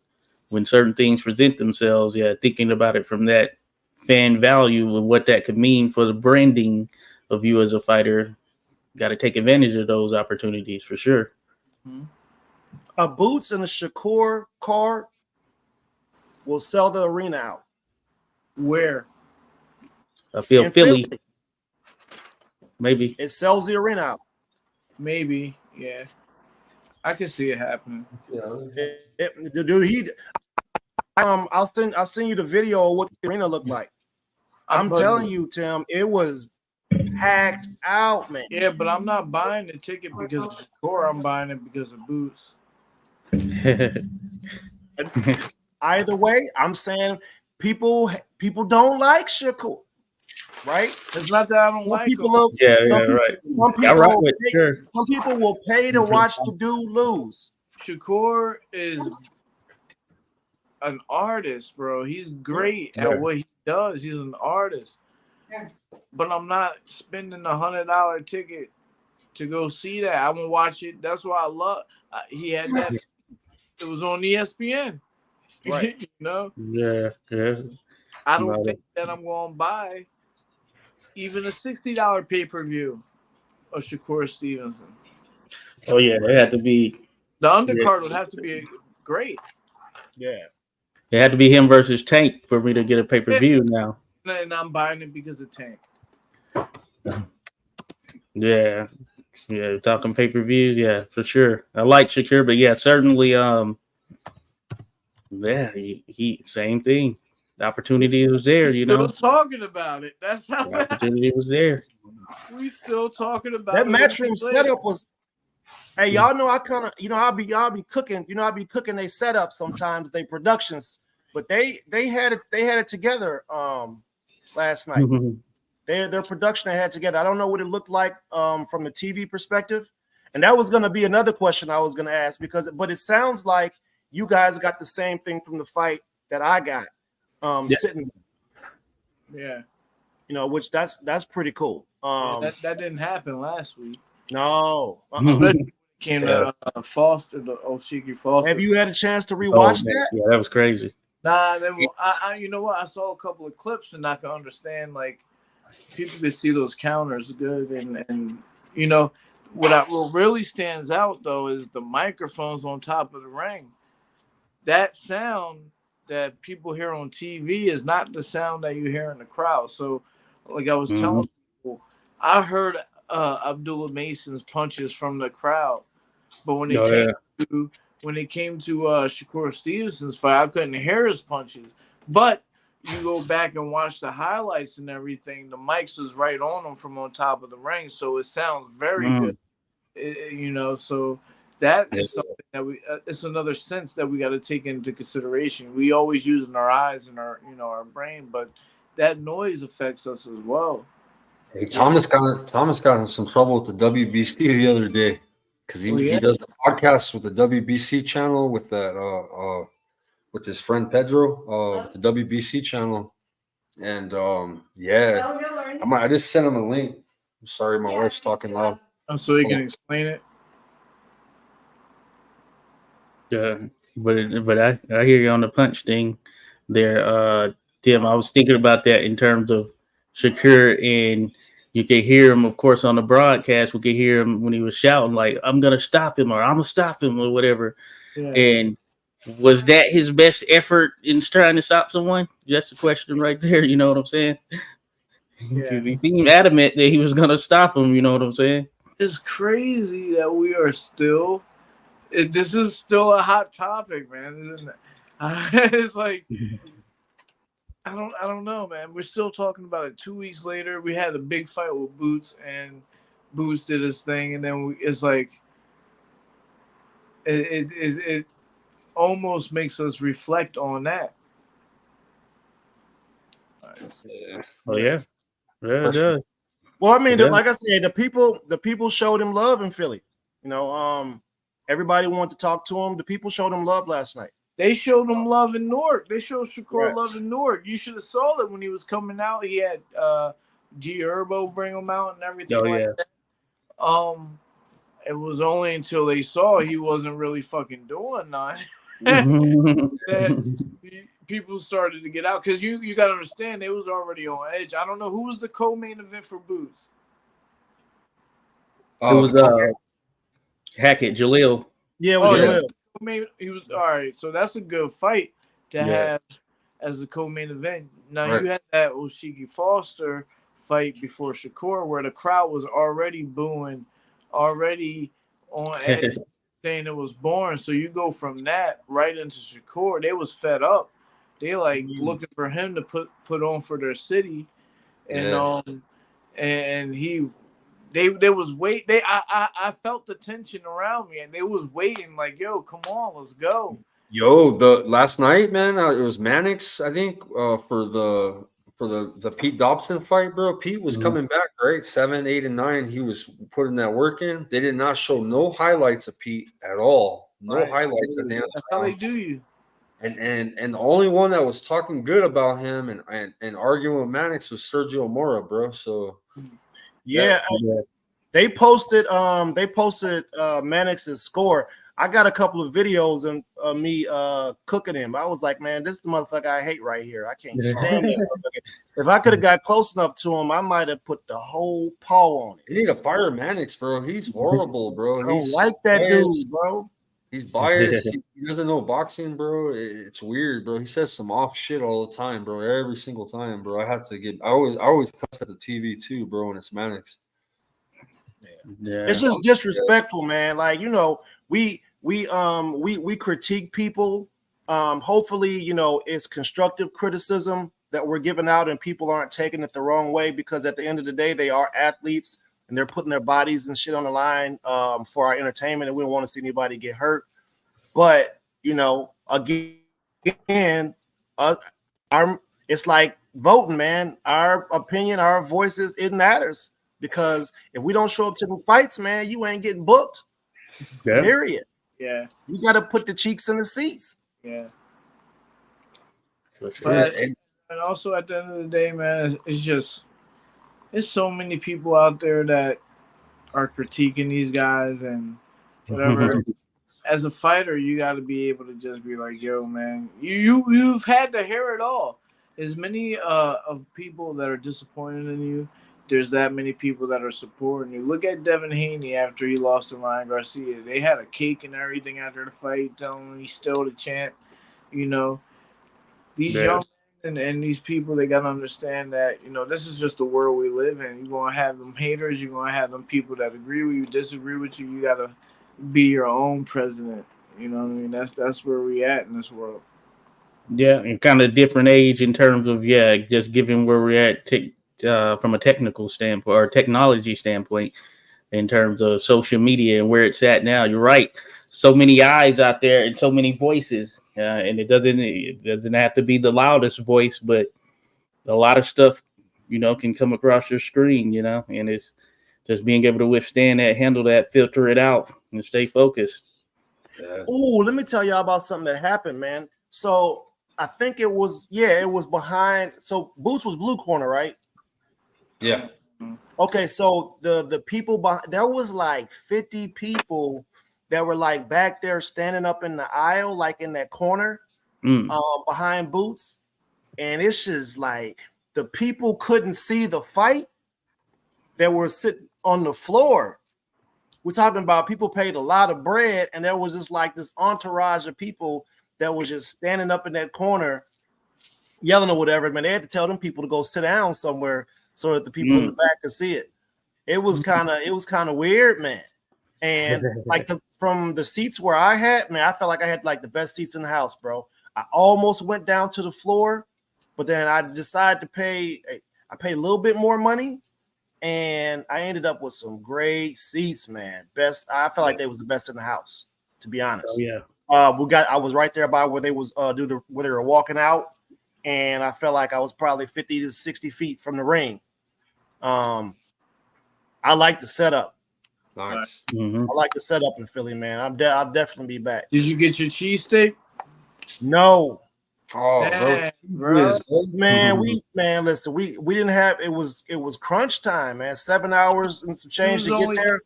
when certain things present themselves, thinking about it from that fan value and what that could mean for the branding of you as a fighter, got to take advantage of those opportunities for sure. A Boots and a Shakur card will sell the arena out. Where? I feel Philly. Maybe it sells the arena out. Maybe, yeah. I can see it happening. Dude, I'll send you the video of what the arena looked like. I'm telling you, Tim, it was packed out, man. Yeah, but I'm not buying the ticket because of Shakur. I'm buying it because of Boots. Either way, I'm saying people don't like Shakur, right? It's not that I don't like him. Some people will pay to watch the dude lose. Shakur is an artist, bro. He's great at what he does. He's an artist. But I'm not spending $100 ticket to go see that. I'm gonna watch it. That's why I love. He had that. It was on ESPN. Right. You know. Yeah. I don't think that I'm gonna buy even a $60 pay-per-view of Shakur Stevenson. Oh yeah, it had to be. The undercard would have to be great. Yeah. It had to be him versus Tank for me to get a pay-per-view now. And I'm buying it because of Tank. Yeah, talking pay-per-views, yeah, for sure. I like Shakur, but yeah, certainly, he same thing. The opportunity was there, you know. Still talking about it. That's how the opportunity was there. We still talking about that it. matchroom setup was. Hey, y'all know I kind of, y'all be cooking. I be cooking they setup sometimes, they productions, but they had it together last night. Their production they had together. I don't know what it looked like from the TV perspective, and that was going to be another question I was going to ask but it sounds like you guys got the same thing from the fight that I got sitting. Yeah, you know, which that's pretty cool. That didn't happen last week. No, came to Foster, the Oshiki Foster. Have you had a chance to rewatch that? Yeah, that was crazy. Nah, I you know what? I saw a couple of clips and I can understand like people could see those counters good and you know what really stands out though is the microphones on top of the ring. That sound that people hear on TV is not the sound that you hear in the crowd. So, like I was telling people, I heard Abdullah Mason's punches from the crowd, but when it came to Shakur Stevenson's fight, I couldn't hear his punches. But you go back and watch the highlights and everything, the mics was right on him from on top of the ring, so it sounds very good. You know, so that is something that it's another sense that we got to take into consideration. We always using our eyes and our brain, but that noise affects us as well. Hey, Thomas got in some trouble with the WBC the other day because he does the podcast with the WBC channel with that with his friend Pedro the WBC channel, and I just sent him a link. I'm sorry, my wife's talking loud. Oh, so you can explain it. Yeah, but I hear you on the punch thing there, Tim. I was thinking about that in terms of Shakur and you could hear him, of course, on the broadcast. We could hear him when he was shouting, like, I'm going to stop him or I'm going to stop him or whatever. Yeah. And was that his best effort in trying to stop someone? That's the question right there. You know what I'm saying? Yeah. He seemed adamant that he was going to stop him. You know what I'm saying? It's crazy that we are still. This is still a hot topic, man, isn't it? It's like I don't know, man. We're still talking about it. 2 weeks later, we had a big fight with Boots, and Boots did his thing, and then it's like it almost makes us reflect on that. Yeah. Oh, yeah. Yeah, it does. Well, I mean, Yeah. like I said, the people showed him love in Philly. You know, everybody wanted to talk to him. The people showed him love last night. They showed him love in Newark. They showed Shakur Right. love in Newark. You should have saw it when he was coming out. He had G Herbo bring him out and everything Oh, like yeah. that. It was only until they saw he wasn't really fucking doing nothing that people started to get out. Because you got to understand, they was already on edge. I don't know who was the co-main event for Boots. It was Hackett, Jaleel. Yeah, it was yeah. Jaleel. Maybe he was all right. So that's a good fight to Yeah. have as a co-main event. Now Right. you had that Oshiki Foster fight before Shakur, where the crowd was already booing, already on edge, saying it was boring. So you go from that right into Shakur. They was fed up. They like looking for him to put on for their city, and Yes. and he. They was wait. I felt the tension around me, and they was waiting like, "Yo, come on, let's go." Yo, the last night, man, it was Mannix, I think, for the Pete Dobson fight, bro. Pete was Mhm. coming back, right? 7, 8, and 9. He was putting that work in. They did not show no highlights of Pete at all. No Right. highlights at the end of That's the how they round. do you. And the only one that was talking good about him and arguing with Mannix was Sergio Mora, bro. So Yeah, they posted Mannix's score. I got a couple of videos of me cooking him. I was like, man, this is the motherfucker I hate right here. I can't stand that motherfucker. If I could have got close enough to him, I might have put the whole paw on it. you need to fire Mannix, bro. He's horrible, bro. I don't He's like that biased. dude, bro. He's biased. He doesn't know boxing, bro. It's weird, bro. He says some off shit all the time, bro. Every single time, bro. I always cuss at the TV too, bro. And it's Mannix. Yeah. It's just disrespectful, man. Like, you know, we critique people. Hopefully, you know, it's constructive criticism that we're giving out and people aren't taking it the wrong way, because at the end of the day, they are athletes and they're putting their bodies and shit on the line for our entertainment, and we don't want to see anybody get hurt. But, you know, again, it's like voting, man. Our opinion, our voices, it matters. Because if we don't show up to the fights, man, you ain't getting booked. Yeah. Period. Yeah, You got to put the cheeks in the seats. yeah. For sure. But And and also at the end of the day, man, it's so many people out there that are critiquing these guys and whatever. As a fighter, you got to be able to just be like, yo, man, you've had to hear it all. As many of people that are disappointed in you, there's that many people that are supporting you. Look at Devin Haney after he lost to Ryan Garcia. They had a cake and everything after the fight, telling him he's still the champ. You know, these young men and these people, they got to understand that, you know, this is just the world we live in. You're going to have them haters. You're going to have them people that agree with you, disagree with you. You got to be your own president. You know what I mean? That's where we at in this world. Yeah, and kind of different age in terms of just given where we're at from a technical standpoint or technology standpoint, in terms of social media and where it's at now. You're right. So many eyes out there and so many voices, and it doesn't have to be the loudest voice, but a lot of stuff, you know, can come across your screen, you know, and it's just being able to withstand that, handle that, filter it out, and stay focused. Oh, let me tell y'all about something that happened, man. So I think it was behind. So Boots was blue corner, right? yeah, Okay, so the people behind, there was like 50 people that were like back there standing up in the aisle, like in that corner behind Boots, and it's just like the people couldn't see the fight. that were sitting on the floor. We're talking about people paid a lot of bread, and there was just like this entourage of people that was just standing up in that corner, yelling or whatever. Man, they had to tell them people to go sit down somewhere so that the people in the back could see it. It was kind of weird, man. And like from the seats where I had, man, I felt like I had like the best seats in the house, bro. I almost went down to the floor, but then I decided to pay. I paid a little bit more money, and I ended up with some great seats, man. Best. I felt like they was the best in the house, to be honest. Oh, yeah. I was right there by where they was where they were walking out, and I felt like I was probably 50 to 60 feet from the ring. I like the setup. Nice. Mm-hmm. I like the setup in Philly, man. I'll definitely be back. Did you get your cheesesteak? No, Oh, Dang, bro. man. Listen, we didn't have it was crunch time, man. 7 hours and some change to get there.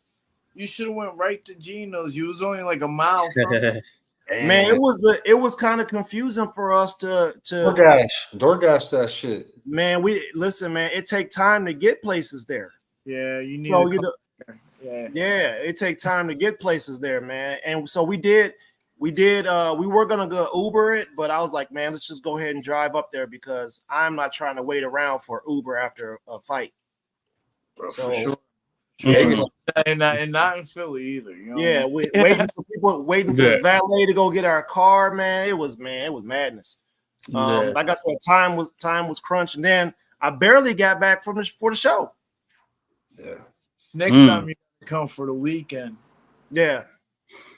You should have went right to Gino's. You was only like a mile from it. Man, it was kind of confusing for us to DoorDash that shit. man. Listen, man. It take time to get places there. Yeah, you need So to yeah, it take time to get places there, man. And so we were gonna go Uber it, but I was like, man, let's just go ahead and drive up there because I'm not trying to wait around for Uber after a fight. Bro, So, for sure. Yeah, And not in Philly either. You know yeah, waiting for people, waiting for the valet to go get our car, man. It was madness. Like I said, time was crunch, and then I barely got back for the show. Yeah. Next time you come for the weekend. Yeah.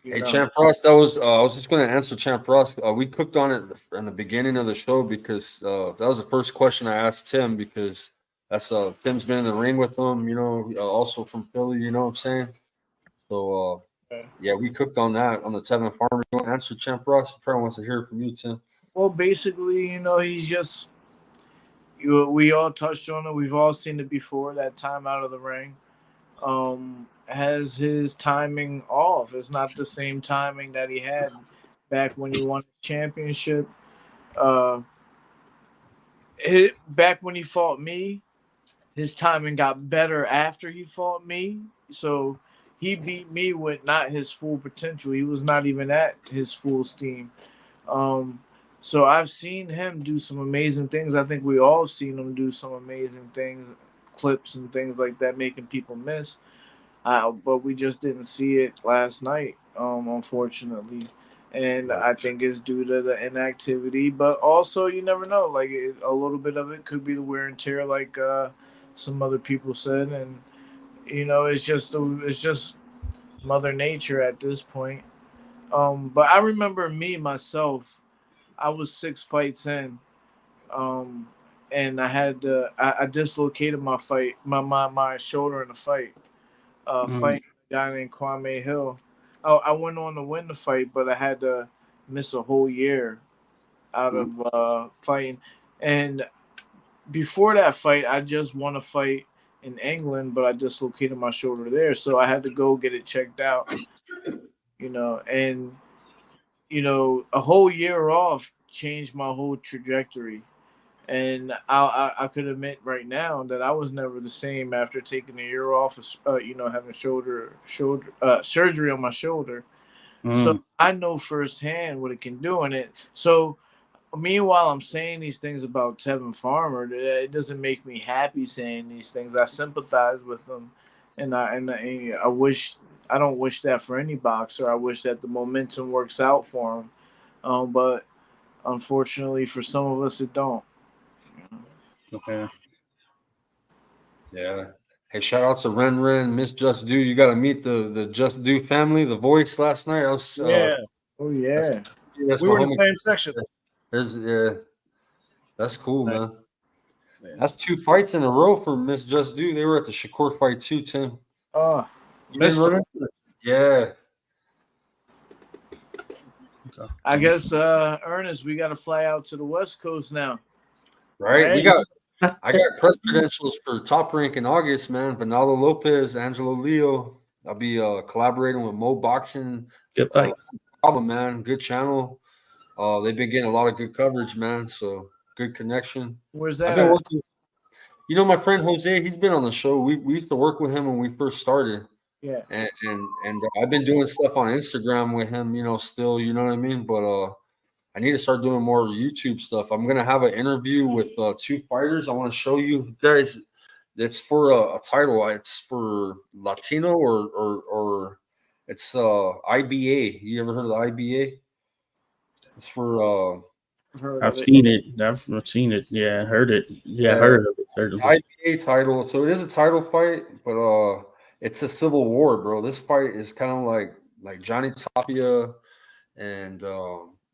Hey, Champ Ross, that was I was just going to answer Champ Ross. We cooked on it in the beginning of the show because that was the first question I asked Tim because that's Tim's been in the ring with him, you know, also from Philly, you know what I'm saying? So yeah, we cooked on that on the Tevin Farmer. You want to answer Champ Ross? He probably wants to hear it from you, Tim. Well, basically, you know, he's just we all touched on it. We've all seen it before, that time out of the ring. Has his timing off. It's not the same timing that he had back when he won the championship. Back when he fought me, his timing got better after he fought me. So he beat me with not his full potential. He was not even at his full steam. So I've seen him do some amazing things. I think we all seen him do some amazing things, clips and things like that, making people miss. But we just didn't see it last night, unfortunately. And I think it's due to the inactivity. But also, you never know. Like, a little bit of it could be the wear and tear, like some other people said. And, you know, it's just Mother Nature at this point. But I remember myself, I was 6 fights in. And I had I dislocated my shoulder in a fight. Fighting a guy named Kwame Hill. I went on to win the fight, but I had to miss a whole year out of fighting. And before that fight, I just won a fight in England, but I dislocated my shoulder there, so I had to go get it checked out. You know, and you know, a whole year off changed my whole trajectory. And I could admit right now that I was never the same after taking a year off, you know, having shoulder surgery on my shoulder. So I know firsthand what it can do in it. So meanwhile, I'm saying these things about Tevin Farmer. It doesn't make me happy saying these things. I sympathize with them, and I don't wish that for any boxer. I wish that the momentum works out for him. But unfortunately, for some of us, it don't. Okay. Yeah. Hey, shout out to Ren, Miss Just Do. You got to meet the Just Do family, the voice last night. I was, Oh yeah. That's We were in the same section. That's cool, man. Yeah. That's 2 fights in a row for Miss Just Do. They were at the Shakur fight too, Tim. Oh, You didn't run into it? Yeah. I guess Ernest, we got to fly out to the West Coast now. Right. I got press credentials for Top Rank in August, man. Bernardo Lopez, Angelo Leo. I'll be collaborating with Mo Boxing. Good fight. Problem, man. Good channel. They've been getting a lot of good coverage, man. So good connection. Where's I've that? been You know, my friend Jose, he's been on the show. We used to work with him when we first started. Yeah. And I've been doing stuff on Instagram with him, you know, still, you know what I mean? But I need to start doing more YouTube stuff. I'm gonna have an interview with 2 fighters. I want to show you guys. It's for a title. It's for Latino or it's IBA. You ever heard of the IBA? It's for I've heard I've of it. seen it. I've seen it. Yeah, heard it. Yeah, heard of it. Heard of it. IBA title. So it is a title fight, but it's a civil war, bro. This fight is kind of like Johnny Tapia and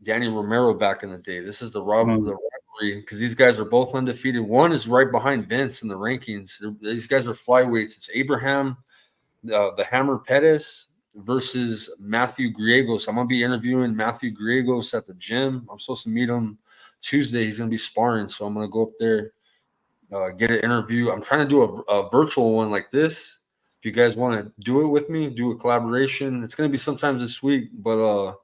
Danny Romero back in the day. This is the rivalry because these guys are both undefeated. One is right behind Vince in the rankings. These guys are flyweights. It's Abraham, the Hammer Pettis versus Matthew Griegos. I'm gonna be interviewing Matthew Griegos at the gym. I'm supposed to meet him Tuesday. He's gonna be sparring, so I'm gonna go up there, get an interview. I'm trying to do a virtual one like this. If you guys want to do it with me, do a collaboration. It's gonna be sometimes this week, but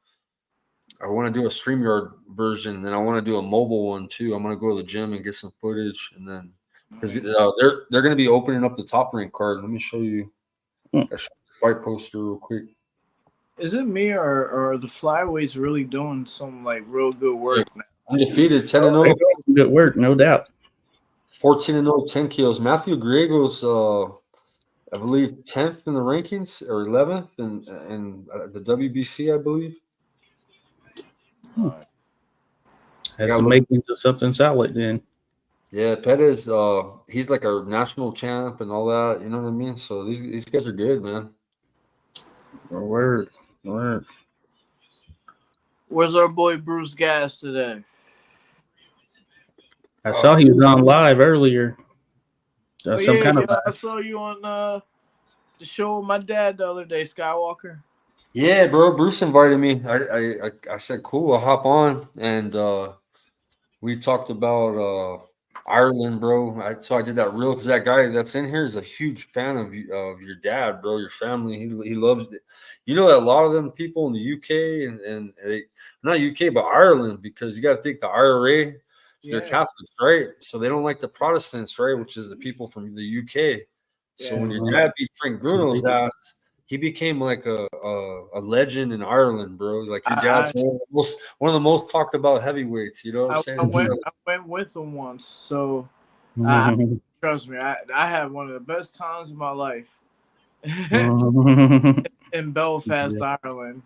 I want to do a StreamYard version, and then I want to do a mobile one too. I'm gonna go to the gym and get some footage, and then because they're gonna be opening up the Top Rank card. Let me show you a fight poster real quick. Is it me or are the flyweights really doing some like real good work now? Undefeated, 10-0, Good work, no doubt. 14-0, 10 kills. Matthew Griegos, I believe 10th in the rankings or 11th in the WBC, I believe. Has some makings of something solid then. Yeah, Pettis, he's like a national champ and all that. You know what I mean? So these guys are good, man. Word. Where's our boy Bruce Gas today? I saw he was on live earlier. I saw you on the show with my dad the other day, Skywalker. Yeah, bro. Bruce invited me. I said, cool, I'll hop on. And we talked about Ireland, bro. So I did that reel because that guy that's in here is a huge fan of your dad, bro, your family. He loves it. You know that a lot of them people in the UK and not UK, but Ireland, because you got to think the IRA, they're Catholics, right? So they don't like the Protestants, right? Which is the people from the UK. So when your dad beat Frank Bruno's ass, he became like a legend in Ireland, bro. Like your dad's one of the most talked about heavyweights. You know what I'm saying? I went with him once, so trust me, I had one of the best times of my life in Belfast, Ireland.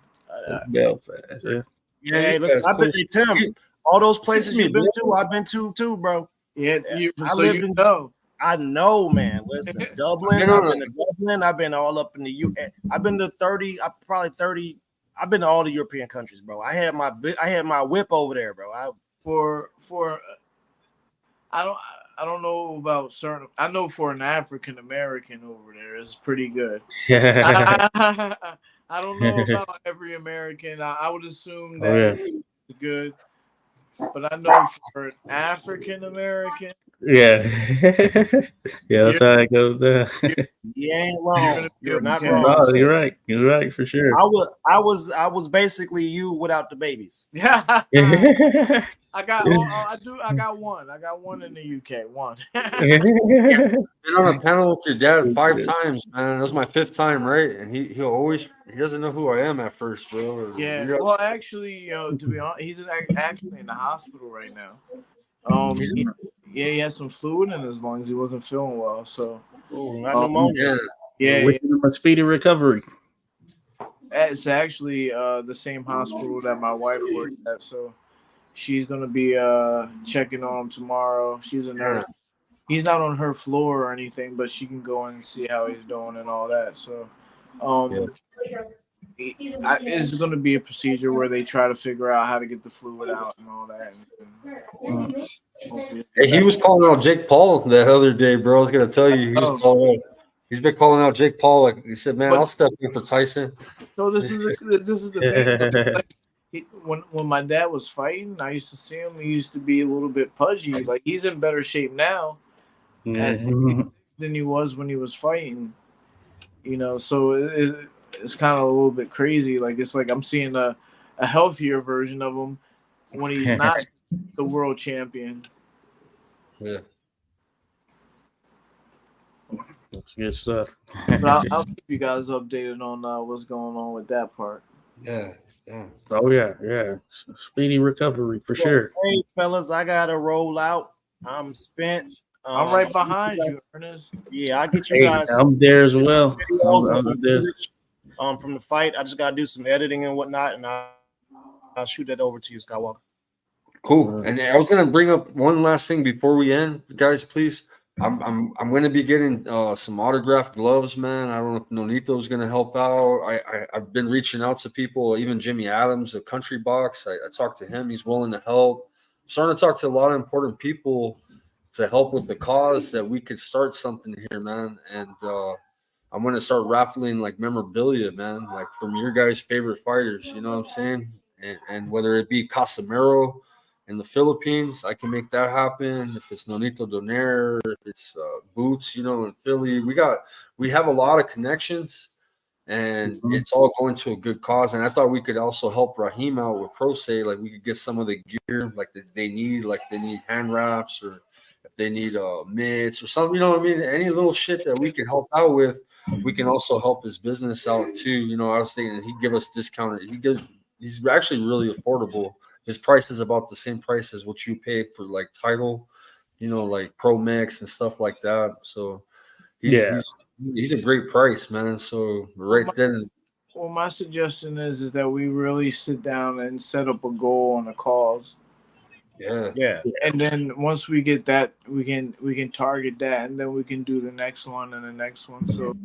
Belfast, yeah. Hey, listen, I've been to Tim. All those places you've been to, I've been to too, bro. Yeah, I know, man. Listen, Dublin. I've been to Dublin. I've been all up in the U.S. I've been to 30. Probably 30. I've been to all the European countries, bro. I had my whip over there, bro. I don't know about certain. I know for an African American over there, it's pretty good. I don't know about every American. I would assume that it's good, but I know for an African American. Yeah, that's how it goes down. You ain't wrong. You're not wrong. No, you're right. You're right for sure. I was basically you without the babies. Yeah. I got one. I got one in the UK. One. Been on a panel with your dad 5 times, man. That was my 5th time, right? And he doesn't know who I am at first, bro. Yeah. Well, actually, to be honest, he's actually in the hospital right now. He has some fluid in his lungs. He wasn't feeling well, so not pneumonia. Wishing him a speedy recovery. It's actually the same hospital that my wife works at, so she's gonna be checking on him tomorrow. She's a nurse. He's not on her floor or anything, but she can go in and see how he's doing and all that. So, it's going to be a procedure where they try to figure out how to get the fluid out and all that. Hey, he was calling out Jake Paul the other day, bro. I was going to tell you. He's been calling out Jake Paul. Like he said, man, I'll step in for Tyson. So this is the thing. When my dad was fighting, I used to see him. He used to be a little bit pudgy. Like he's in better shape now than he was when he was fighting. You know, so it's kind of a little bit crazy. Like it's like I'm seeing a healthier version of him when he's not the world champion. Yeah. Good stuff. But I'll keep you guys updated on what's going on with that part. Yeah. Oh yeah. Speedy recovery for sure. Hey, fellas, I gotta roll out. I'm spent. I'm right behind you, Ernest. Yeah, I'll get you Hey, guys I'm there as well. videos and I'm some there. footage from the fight. I just gotta do some editing and whatnot, and I'll shoot that over to you, Skywalker. Cool. And I was gonna bring up one last thing before we end, guys. Please, I'm gonna be getting some autographed gloves, man. I don't know if Nonito's gonna help out. I've been reaching out to people, even Jimmy Adams, of Country Box. I talked to him; he's willing to help. I'm starting to talk to a lot of important people to help with the cause that we could start something here, man. And I'm gonna start raffling like memorabilia, man, like from your guys' favorite fighters. You know what I'm saying? And whether it be Casemiro in the Philippines, I can make that happen. If it's Nonito Donaire, if it's Boots, in Philly, we have a lot of connections, and it's all going to a good cause. And I thought we could also help Raheem out with Pro Se, like we could get some of the gear like they need hand wraps, or if they need mitts or something, you know what I mean? Any little shit that we can help out with, we can also help his business out too. I was thinking he'd give us discounted. He's actually really affordable. His price is about the same price as what you pay for like Title, like Pro Mix and stuff like that. So he's a great price, man. So then. Well, my suggestion is that we really sit down and set up a goal on a cause. Yeah. And then once we get that, we can target that, and then we can do the next one and the next one. So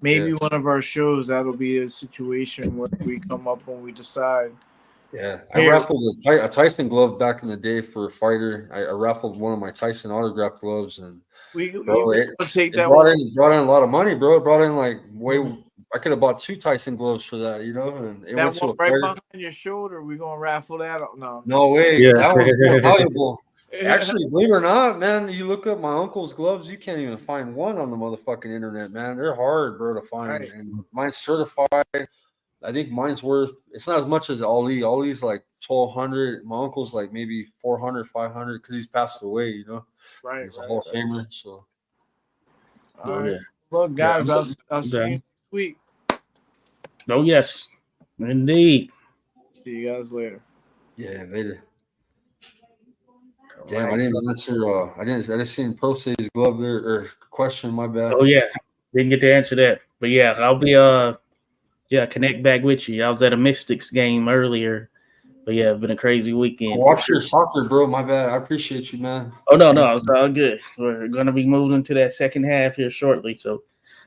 maybe one of our shows, that'll be a situation where we come up when we decide. Yeah, I raffled a Tyson glove back in the day for a fighter. I raffled one of my Tyson autograph gloves, and take that. Brought in a lot of money, bro. It brought in like I could have bought 2 Tyson gloves for that, and it that went to one a right fighter. behind your shoulder. We're gonna raffle that. No way. Yeah. That one's more valuable. Actually, believe it or not, man, you look up my uncle's gloves, you can't even find one on the motherfucking internet, man. They're hard, bro, to find. Right. And mine's certified. I think mine's worth, it's not as much as Ali. Ali's like 1,200. My uncle's like maybe 400, 500 because he's passed away, Right. He's a Hall of Famer. So, all right. Look, guys, I'll see you next week. Oh, yes. Indeed. See you guys later. Yeah, later. Damn, I didn't answer. I didn't see Pro Se's glove there or question. My bad. Oh yeah, didn't get to answer that, but yeah, I'll be connect back with you. I was at a Mystics game earlier, but yeah, it's been a crazy weekend. Watch your soccer, bro. My bad. I appreciate you, man. Oh no, it's all good. We're gonna be moving to that second half here shortly. So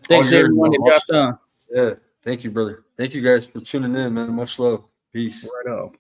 thanks to everyone that dropped on. Yeah, thank you, brother. Thank you guys for tuning in, man. Much love. Peace. Right off.